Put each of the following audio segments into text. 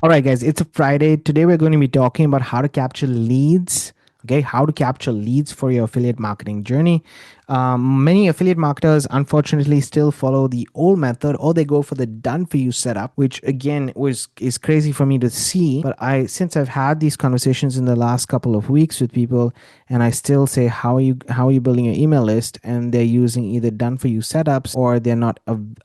All right, guys, it's a Friday. Today we're going to be talking about how to capture leads. Okay, how to capture leads for your affiliate marketing journey. Many affiliate marketers unfortunately still follow the old method, or they go for the done for you setup, which again is crazy for me to see. But since I've had these conversations in the last couple of weeks with people, and I still say, how are you building your email list, and they're using either done for you setups, or they're not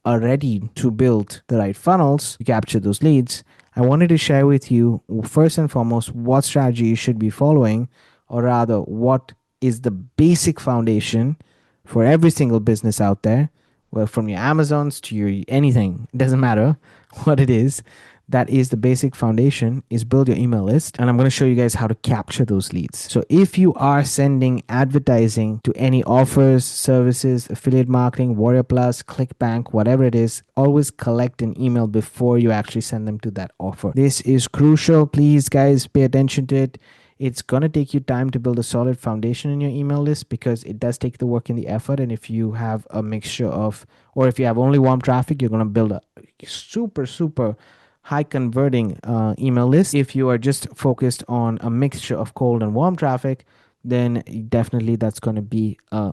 ready to build the right funnels to capture those leads. I wanted to share with you, first and foremost, what strategy you should be following, or rather, what is the basic foundation for every single business out there, well, from your Amazons to your anything, it doesn't matter what it is. That is the basic foundation, is build your email list. And I'm going to show you guys how to capture those leads. So if you are sending advertising to any offers, services, affiliate marketing, Warrior Plus, ClickBank, whatever it is, always collect an email before you actually send them to that offer. This is crucial. Please, guys, pay attention to it. It's going to take you time to build a solid foundation in your email list, because it does take the work and the effort. And if you have a mixture of, or if you have only warm traffic, you're going to build a super high converting email list. If you are just focused on a mixture of cold and warm traffic, then definitely that's going to be a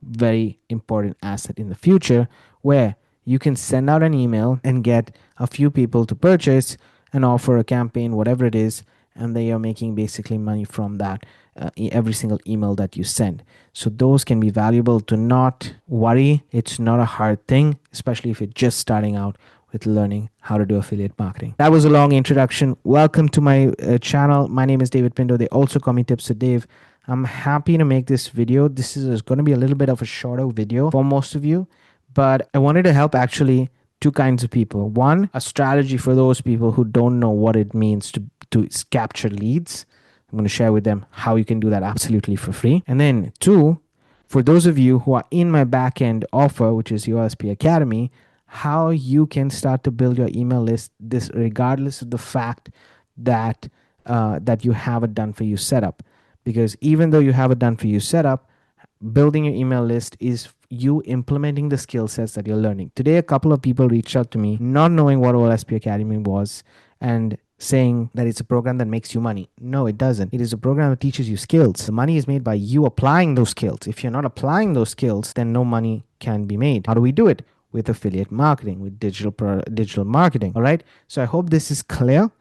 very important asset in the future, where you can send out an email and get a few people to purchase an offer, a campaign, whatever it is, and they are making basically money from that every single email that you send. So those can be valuable. To not worry, it's not a hard thing, especially if you're just starting out with learning how to do affiliate marketing. That was a long introduction. Welcome to my channel. My name is David Pindo. They also call me Tips with Dave. I'm happy to make this video. This is going to be a little bit of a shorter video for most of you, but I wanted to help actually two kinds of people. One, a strategy for those people who don't know what it means to capture leads. I'm going to share with them how you can do that absolutely for free. And then two, for those of you who are in my backend offer, which is ULSP Academy, how you can start to build your email list, this regardless of the fact that that you have a done for you setup. Because even though you have a done for you setup, building your email list is you implementing the skill sets that you're learning. Today, a couple of people reached out to me not knowing what OLSP Academy was, and saying that it's a program that makes you money. No, it doesn't. It is a program that teaches you skills. The money is made by you applying those skills. If you're not applying those skills, then no money can be made. How do we do it? With affiliate marketing, with digital marketing. All right. So I hope this is clear.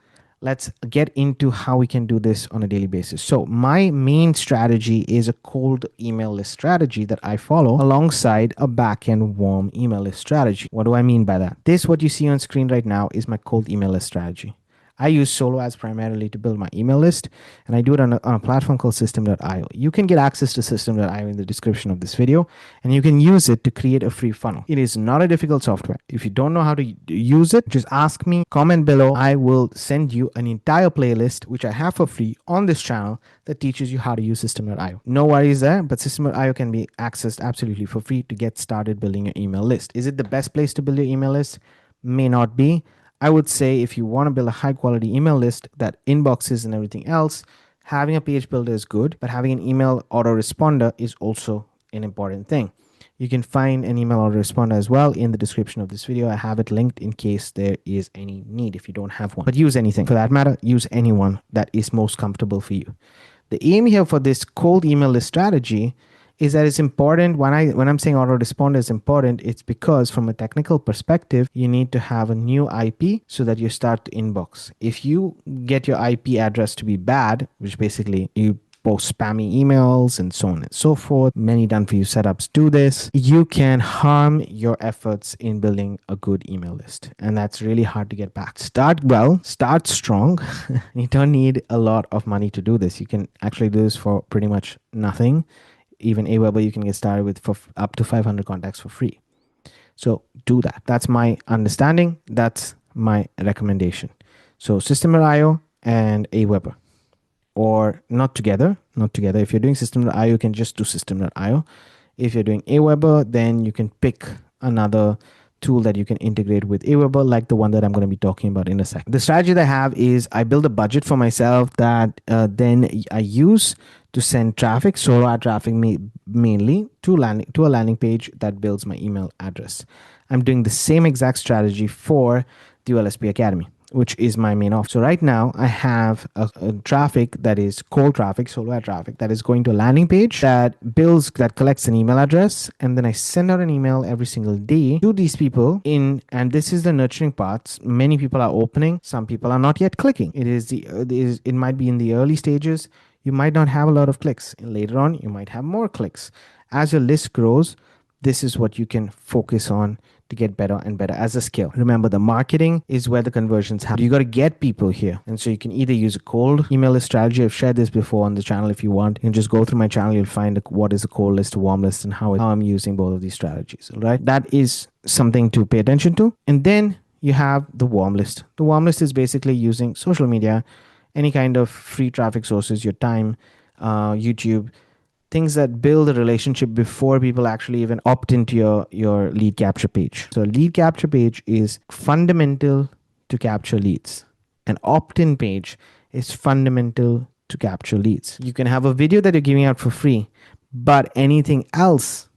Let's get into how we can do this on a daily basis. So my main strategy is a cold email list strategy that I follow alongside a backend warm email list strategy. What do I mean by that? This, what you see on screen right now, is my cold email list strategy. I use Solo Ads primarily to build my email list, and I do it on a platform called System.io. You can get access to System.io in the description of this video, and you can use it to create a free funnel. It is not a difficult software. If you don't know how to use it, just ask me, comment below. I will send you an entire playlist, which I have for free on this channel, that teaches you how to use System.io. No worries there, but System.io can be accessed absolutely for free to get started building your email list. Is it the best place to build your email list? May not be. I would say if you want to build a high quality email list that inboxes and everything else, having a page builder is good, but having an email autoresponder is also an important thing. You can find an email autoresponder as well in the description of this video. I have it linked in case there is any need if you don't have one. But use anything. For that matter, use anyone that is most comfortable for you. The aim here for this cold email list strategy is that it's important. When I'm saying autoresponder is important, it's because from a technical perspective, you need to have a new IP so that you start to inbox. If you get your IP address to be bad, which basically you post spammy emails and so on and so forth, many done for you setups do this, you can harm your efforts in building a good email list. And that's really hard to get back. Start well, start strong. You don't need a lot of money to do this. You can actually do this for pretty much nothing. Even Aweber, you can get started with for up to 500 contacts for free. So do that. That's my understanding. That's my recommendation. So System.io and Aweber, or not together. If you're doing System.io, you can just do System.io. If you're doing Aweber, then you can pick another tool that you can integrate with Aweber, like the one that I'm going to be talking about in a second. The strategy that I have is I build a budget for myself that then I use to send traffic, solo ad traffic mainly, to a landing page that builds my email address. I'm doing the same exact strategy for the ULSP Academy. which is my main offer. So right now I have a traffic that is cold traffic, solo ad traffic, that is going to a landing page that collects an email address, and then I send out an email every single day to these people and this is the nurturing parts. Many people are opening, some people are not yet clicking. It might be in the early stages. You might not have a lot of clicks, and later on you might have more clicks. As your list grows, this is what you can focus on to get better and better as a skill. Remember, the marketing is where the conversions happen. You got to get people here. And so you can either use a cold email list strategy. I've shared this before on the channel. If you want, you can just go through my channel. You'll find what is a cold list, a warm list, and how I'm using both of these strategies. All right. That is something to pay attention to. And then you have the warm list. The warm list is basically using social media, any kind of free traffic sources, your time, YouTube, things that build a relationship before people actually even opt into your lead capture page. So lead capture page is fundamental to capture leads. An opt-in page is fundamental to capture leads. You can have a video that you're giving out for free, but anything else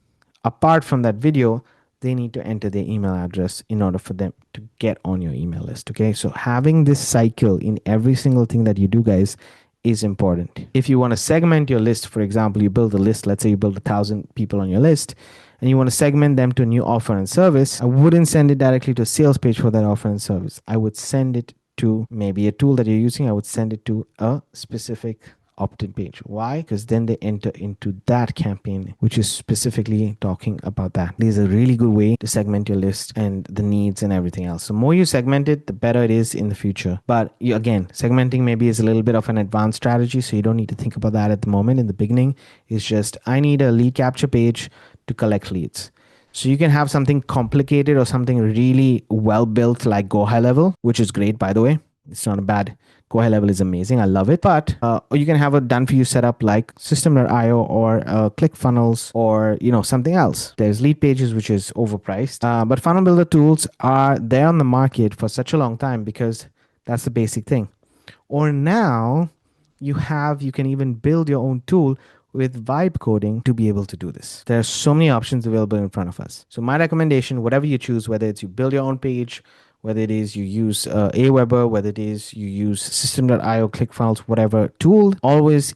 apart from that video, they need to enter their email address in order for them to get on your email list. Okay, so having this cycle in every single thing that you do, guys, is important. If you want to segment your list, for example, you build a list, let's say you build 1,000 people on your list, and you want to segment them to a new offer and service, I wouldn't send it directly to a sales page for that offer and service. I would send it to maybe a tool that you're using. I would send it to a specific opt-in page. Why? Because then they enter into that campaign, which is specifically talking about that. This is a really good way to segment your list and the needs and everything else. So more you segment it, the better it is in the future. But again, segmenting maybe is a little bit of an advanced strategy, so you don't need to think about that at the moment. In the beginning, it's just, I need a lead capture page to collect leads. So you can have something complicated or something really well built like Go High Level, which is great, by the way. It's not a bad. Go High Level is amazing. I love it. But or you can have a done for you setup like System.io or ClickFunnels or something else. There's Lead Pages, which is overpriced. But funnel builder tools are there on the market for such a long time because that's the basic thing. Or now you can even build your own tool with vibe coding to be able to do this. There are so many options available in front of us. So my recommendation, whatever you choose, whether it's you build your own page, whether it is you use Aweber, whether it is you use System.io, ClickFunnels, whatever tool, always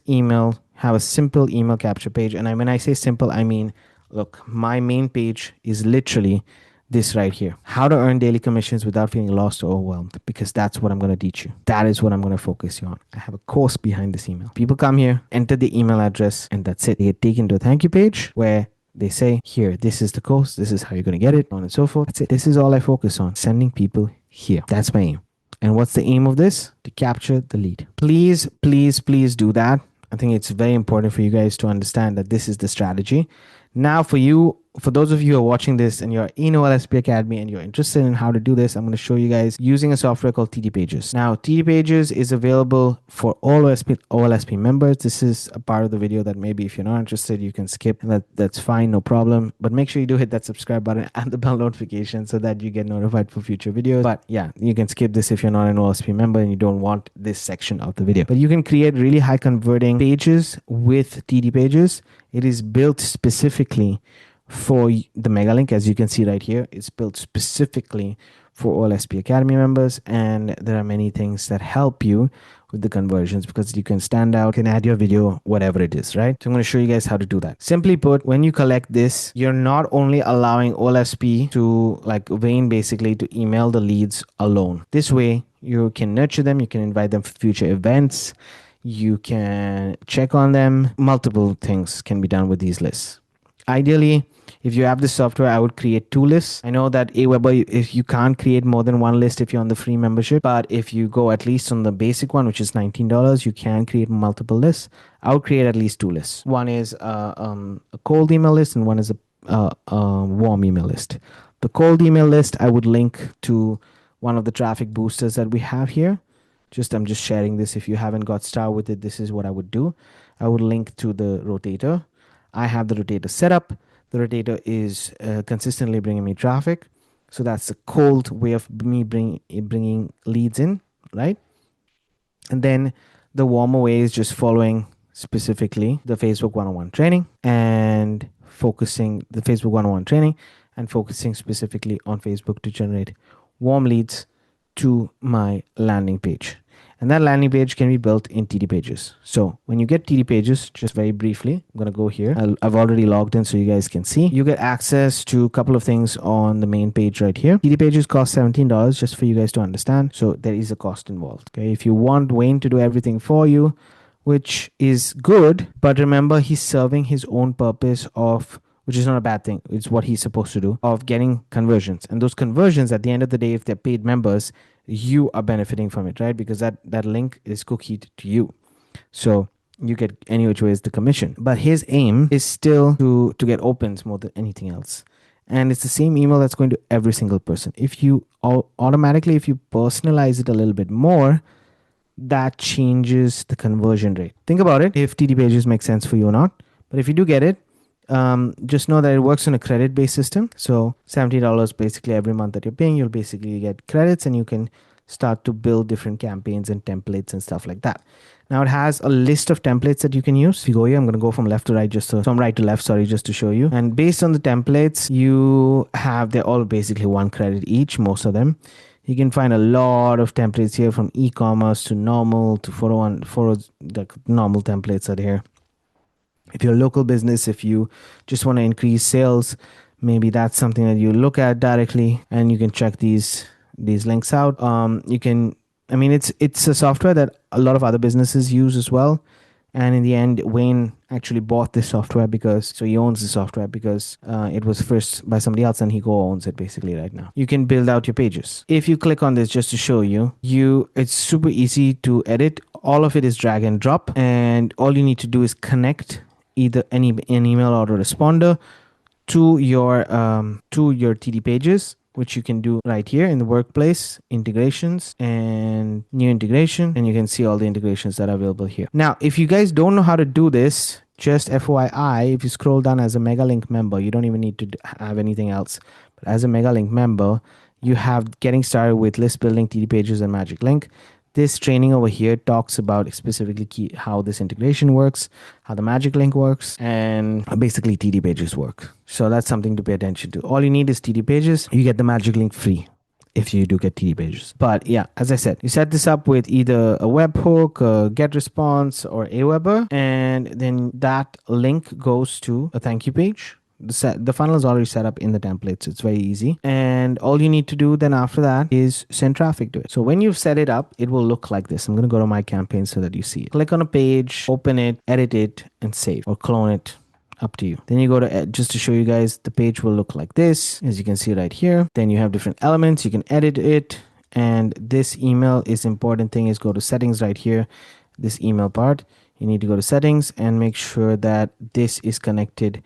have a simple email capture page. And when I say simple, I mean, look, my main page is literally this right here. How to earn daily commissions without feeling lost or overwhelmed, because that's what I'm going to teach you. That is what I'm going to focus you on. I have a course behind this email. People come here, enter the email address, and that's it. They get taken to a thank you page where they say, here, this is the course, this is how you're going to get it, on and so forth. That's it. This is all I focus on, sending people here. That's my aim. And what's the aim of this? To capture the lead. Please, please, please do that. I think it's very important for you guys to understand that this is the strategy. Now for those of you who are watching this and you're in OLSP Academy and you're interested in how to do this, I'm going to show you guys using a software called TD Pages. Now, TD Pages is available for all OLSP members. This is a part of the video that maybe if you're not interested, you can skip, and that's fine, no problem. But make sure you do hit that subscribe button and the bell notification so that you get notified for future videos. But yeah, you can skip this if you're not an OLSP member and you don't want this section of the video. But you can create really high converting pages with TD Pages. It is built specifically for the mega link. As you can see right here, it's built specifically for OLSP Academy members, and there are many things that help you with the conversions because you can stand out, can add your video, whatever it is, right? So I'm going to show you guys how to do that. Simply put, when you collect this, you're not only allowing OLSP to Wayne basically to email the leads alone. This way you can nurture them, you can invite them for future events, you can check on them. Multiple things can be done with these lists. Ideally, if you have this software, I would create 2 lists. I know that Aweber, if you can't create more than 1 list if you're on the free membership, but if you go at least on the basic one, which is $19, you can create multiple lists. I would create at least 2 lists. One is a cold email list and one is a warm email list. The cold email list, I would link to one of the traffic boosters that we have here. I'm just sharing this. If you haven't got started with it, this is what I would do. I would link to the rotator. I have the rotator set up. The rotator is consistently bringing me traffic. So that's a cold way of me bringing leads in, right? And then the warmer way is just following specifically the Facebook one-on-one training and focusing specifically on Facebook to generate warm leads to my landing page. And that landing page can be built in TD Pages. So when you get TD Pages, just very briefly, I'm going to go here. I've already logged in so you guys can see. You get access to a couple of things on the main page right here. TD Pages cost $17 just for you guys to understand. So there is a cost involved. Okay. If you want Wayne to do everything for you, which is good, but remember he's serving his own purpose of, which is not a bad thing. It's what he's supposed to do, of getting conversions. And those conversions at the end of the day, if they're paid members, you are benefiting from it, right? Because that link is cookied to you. So you get any which way is the commission. But his aim is still to get opens more than anything else. And it's the same email that's going to every single person. If you automatically, if you personalize it a little bit more, that changes the conversion rate. Think about it, if TD Pages make sense for you or not. But if you do get it, just know that it works on a credit-based system. So $70 basically every month that you're paying, you'll basically get credits and you can start to build different campaigns and templates and stuff like that. Now it has a list of templates that you can use. If you go here, I'm going to go from left to right, from right to left, sorry, just to show you. And based on the templates they're all basically 1 credit each, most of them. You can find a lot of templates here, from e-commerce to normal to 401, the normal templates are here. If you're a local business, if you just want to increase sales, maybe that's something that you look at directly, and you can check these links out. It's a software that a lot of other businesses use as well. And in the end, Wayne actually bought this software he owns the software because it was first by somebody else, and he owns it basically right now. You can build out your pages. If you click on this, just to show you, it's super easy to edit. All of it is drag and drop, and all you need to do is connect either an email autoresponder to your TD Pages, which you can do right here in the workplace, integrations and new integration. And you can see all the integrations that are available here. Now, if you guys don't know how to do this, just FYI, if you scroll down as a MegaLink member, you don't even need to have anything else. But as a MegaLink member, you have getting started with list building, TD Pages, and Magic Link. This training over here talks about specifically how this integration works, how the Magic Link works, and basically TD Pages work. So that's something to pay attention to. All you need is TD Pages. You get the Magic Link free if you do get TD Pages. But yeah, as I said, you set this up with either a webhook, a GetResponse, or Aweber, and then that link goes to a thank you page. The funnel is already set up in the template, so it's very easy. And all you need to do then after that is send traffic to it. So when you've set it up, it will look like this. I'm going to go to my campaign so that you see it. Click on a page, open it, edit it, and save, or clone it. Up to you. Then you go to, just to show you guys, the page will look like this, as you can see right here. Then you have different elements. You can edit it. And this email is important thing is go to settings right here. This email part, you need to go to settings and make sure that this is connected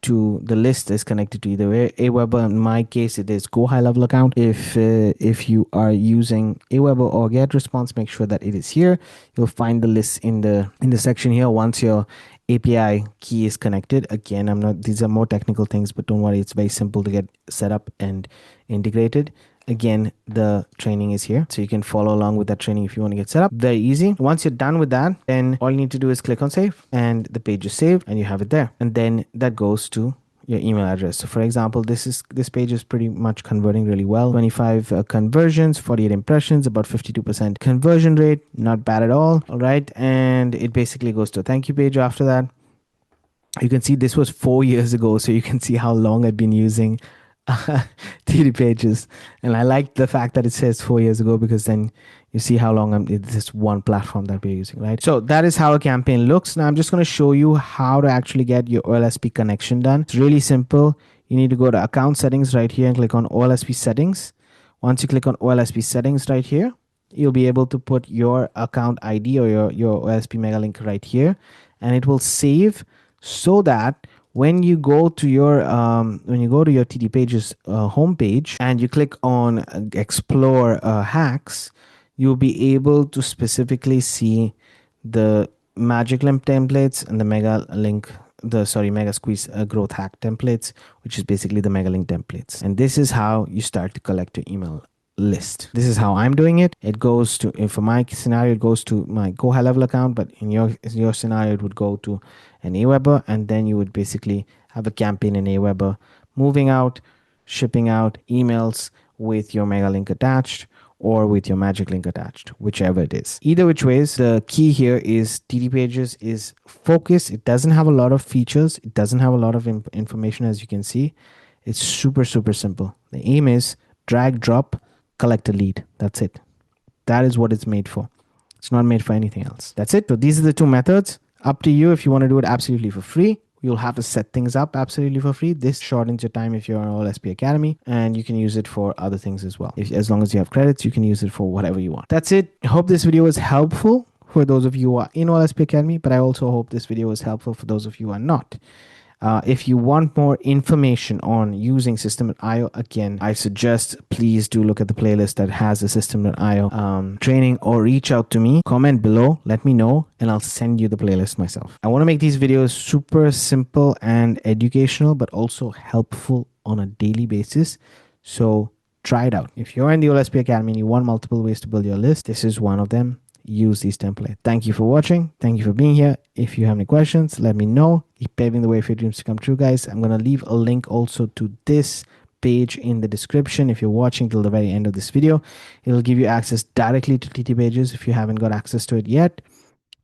to the list is connected to either Aweber. In my case, it is Go High Level account. If you are using Aweber or GetResponse, make sure that it is here. You'll find the list in the section here once your API key is connected. Again, these are more technical things, but don't worry, it's very simple to get set up and integrated. Again, the training is here, so you can follow along with that training if you want to get set up. Very easy. Once you're done with that, then all you need to do is click on save, and the page is saved, and you have it there. And then that goes to your email address. So for example, this page is pretty much converting really well. 25 conversions, 48 impressions, about 52% conversion rate. Not bad at all. All right, and it basically goes to a thank you page after that. You can see this was 4 years ago, so you can see how long I've been using TD Pages. And I like the fact that it says 4 years ago, because then you see how long it's this one platform that we're using, right? So that is how a campaign looks. Now I'm just going to show you how to actually get your OLSP connection done. It's really simple. You need to go to account settings right here and click on OLSP settings. Once you click on OLSP settings right here, you'll be able to put your account ID or your OLSP MegaLink right here, and it will save, so that when you go to your TD Pages homepage and you click on explore hacks, you'll be able to specifically see the Magic Link templates and the Mega Squeeze growth hack templates, which is basically the MegaLink templates. And this is how you start to collect your email list. This is how I'm doing it. It goes to, for my scenario, it goes to my Go High Level account, but in your scenario, it would go to an Aweber, and then you would basically have a campaign in Aweber, moving out, shipping out emails with your MegaLink attached, or with your magic link attached, whichever it is. Either which ways, the key here is TD Pages is focus. It doesn't have a lot of features. It doesn't have a lot of information, as you can see. It's super, super simple. The aim is drag, drop, collect a lead. That's it. That is what it's made for. It's not made for anything else. That's it. So these are the two methods. Up to you if you want to do it absolutely for free. You'll have to set things up absolutely for free. This shortens your time if you're on OLSP Academy, and you can use it for other things as well. As long as you have credits, you can use it for whatever you want. That's it. I hope this video was helpful for those of you who are in OLSP Academy, but I also hope this video was helpful for those of you who are not. If you want more information on using System.io, again, I suggest please do look at the playlist that has the System.io training, or reach out to me, comment below, let me know, and I'll send you the playlist myself. I want to make these videos super simple and educational, but also helpful on a daily basis. So try it out. If you're in the OLSP Academy and you want multiple ways to build your list, this is one of them. Use these templates. Thank you for watching. Thank you for being here. If you have any questions, let me know. Keep paving the way for your dreams to come true, guys. I'm going to leave a link also to this page in the description. If you're watching till the very end of this video, it'll give you access directly to TD Pages if you haven't got access to it yet,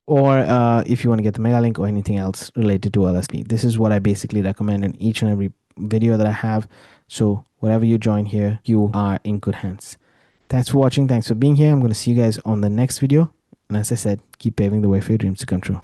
or if you want to get the mega link or anything else related to OLSP. This is what I basically recommend in each and every video that I have. So whatever you join here, you are in good hands. Thanks for watching. Thanks for being here. I'm going to see you guys on the next video. And as I said, keep paving the way for your dreams to come true.